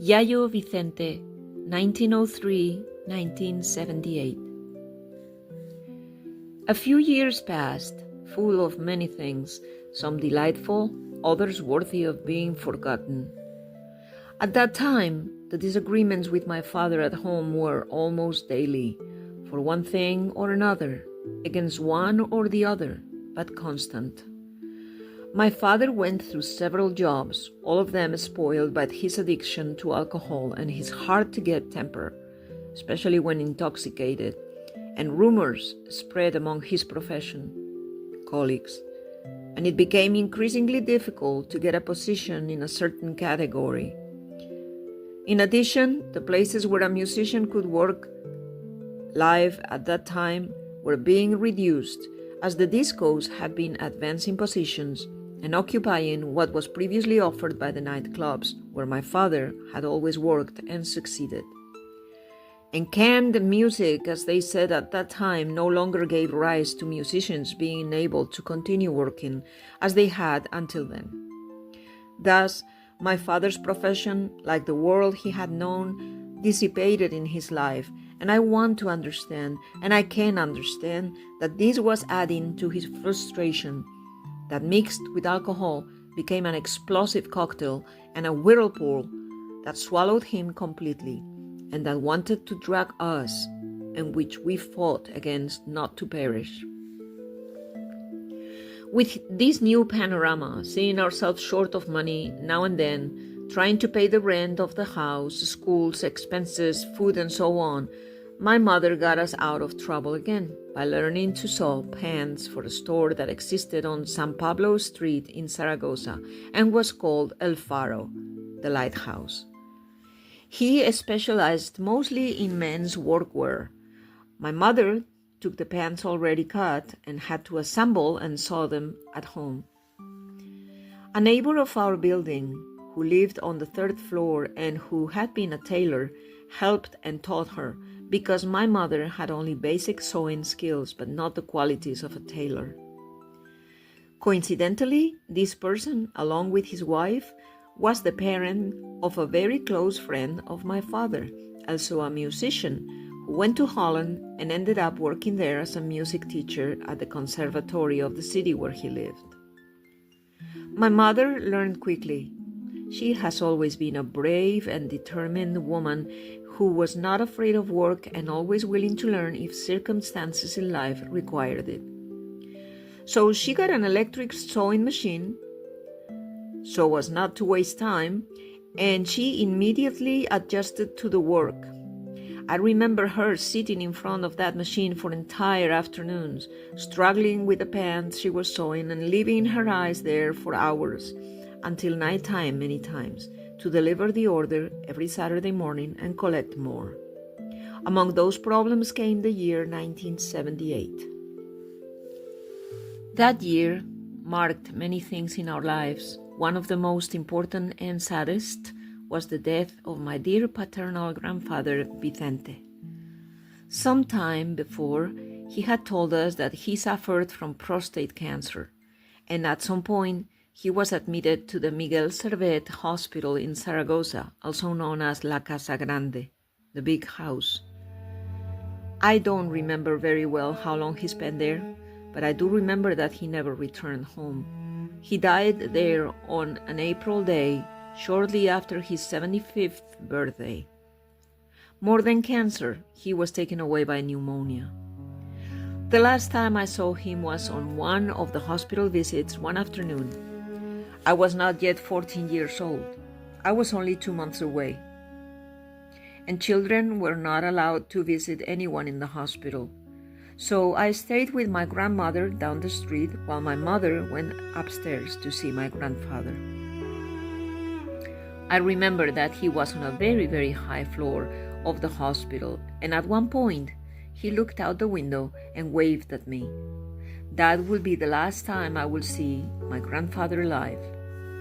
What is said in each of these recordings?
Yayo Vicente, 1903-1978. A few years passed, full of many things, some delightful, others worthy of being forgotten. At that time, the disagreements with my father at home were almost daily, for one thing or another, against one or the other, but constant. My father went through several jobs, all of them spoiled by his addiction to alcohol and his hard-to-get temper, especially when intoxicated, and rumors spread among his profession, colleagues, and it became increasingly difficult to get a position in a certain category. In addition, the places where a musician could work live at that time were being reduced, as the discos had been advancing positions and occupying what was previously offered by the nightclubs, where my father had always worked and succeeded. And canned music, as they said at that time, no longer gave rise to musicians being able to continue working as they had until then. Thus, my father's profession, like the world he had known, dissipated in his life, and I want to understand, and I can understand, that this was adding to his frustration, that mixed with alcohol became an explosive cocktail and a whirlpool that swallowed him completely, and that wanted to drag us, and which we fought against not to perish. With this new panorama, seeing ourselves short of money now and then, trying to pay the rent of the house, schools, expenses, food, and so on, my mother got us out of trouble again by learning to sew pants for a store that existed on San Pablo Street in Zaragoza and was called El Faro, the lighthouse. He specialized mostly in men's workwear. My mother took the pants already cut and had to assemble and sew them at home. A neighbor of our building, who lived on the third floor and who had been a tailor, helped and taught her, because my mother had only basic sewing skills but not the qualities of a tailor. Coincidentally, this person, along with his wife, was the parent of a very close friend of my father, also a musician, who went to Holland and ended up working there as a music teacher at the conservatory of the city where he lived. My mother learned quickly. She has always been a brave and determined woman who was not afraid of work and always willing to learn if circumstances in life required it. So she got an electric sewing machine so as not to waste time, and she immediately adjusted to the work. I remember her sitting in front of that machine for entire afternoons, struggling with the pants she was sewing and leaving her eyes there for hours, until nighttime many times, to deliver the order every Saturday morning and collect more. Among those problems came the year 1978. That year marked many things in our lives. One of the most important and saddest was the death of my dear paternal grandfather, Vicente. Some time before, he had told us that he suffered from prostate cancer, and at some point, he was admitted to the Miguel Servet Hospital in Zaragoza, also known as La Casa Grande, the big house. I don't remember very well how long he spent there, but I do remember that he never returned home. He died there on an April day, shortly after his 75th birthday. More than cancer, he was taken away by pneumonia. The last time I saw him was on one of the hospital visits one afternoon. I was not yet 14 years old. I was only 2 months away. And children were not allowed to visit anyone in the hospital. So I stayed with my grandmother down the street while my mother went upstairs to see my grandfather. I remember that he was on a very, very high floor of the hospital, and at one point, he looked out the window and waved at me. That will be the last time I will see my grandfather alive,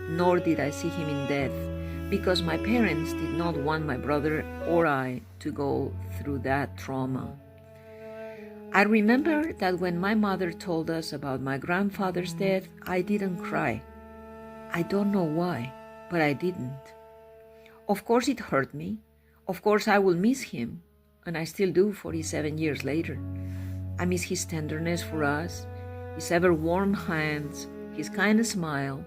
nor did I see him in death, because my parents did not want my brother or I to go through that trauma. I remember that when my mother told us about my grandfather's death, I didn't cry. I don't know why, but I didn't. Of course it hurt me. Of course I will miss him, and I still do 47 years later. I miss his tenderness for us, his ever-warm hands, his kind smile,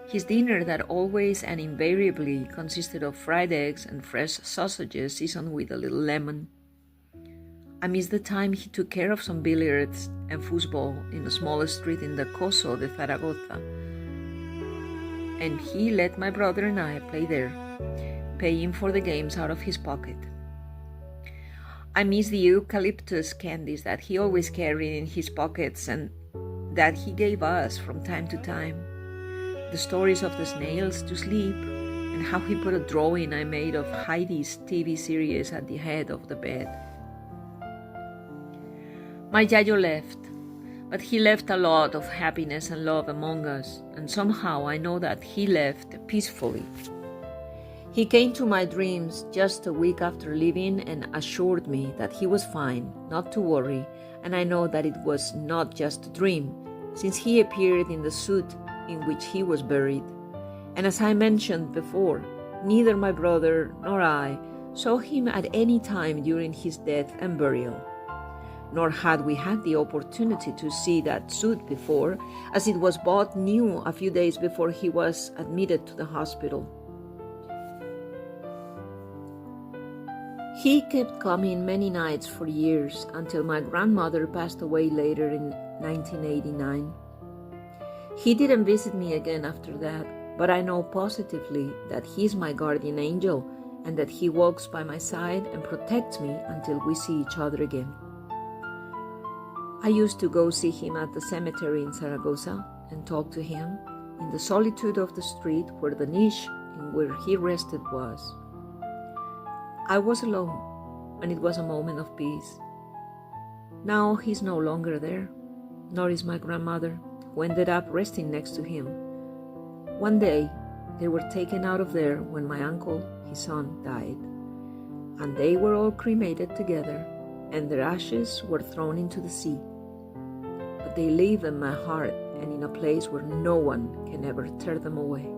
his dinner that always and invariably consisted of fried eggs and fresh sausages seasoned with a little lemon. I miss the time he took care of some billiards and foosball in a small street in the Coso de Zaragoza, and he let my brother and I play there, paying for the games out of his pocket. I miss the eucalyptus candies that he always carried in his pockets and that he gave us from time to time, the stories of the snails to sleep, and how he put a drawing I made of Heidi's TV series at the head of the bed. My Yayo left, but he left a lot of happiness and love among us, and somehow I know that he left peacefully. He came to my dreams just a week after leaving and assured me that he was fine, not to worry, and I know that it was not just a dream, since he appeared in the suit in which he was buried. And as I mentioned before, neither my brother nor I saw him at any time during his death and burial. Nor had we had the opportunity to see that suit before, as it was bought new a few days before he was admitted to the hospital. He kept coming many nights for years until my grandmother passed away later in 1989. He didn't visit me again after that, but I know positively that he's my guardian angel and that he walks by my side and protects me until we see each other again. I used to go see him at the cemetery in Zaragoza and talk to him in the solitude of the street where the niche in where he rested was. I was alone, and it was a moment of peace. Now he's no longer there, nor is my grandmother, who ended up resting next to him. One day, they were taken out of there when my uncle, his son, died, and they were all cremated together, and their ashes were thrown into the sea. But they live in my heart and in a place where no one can ever tear them away.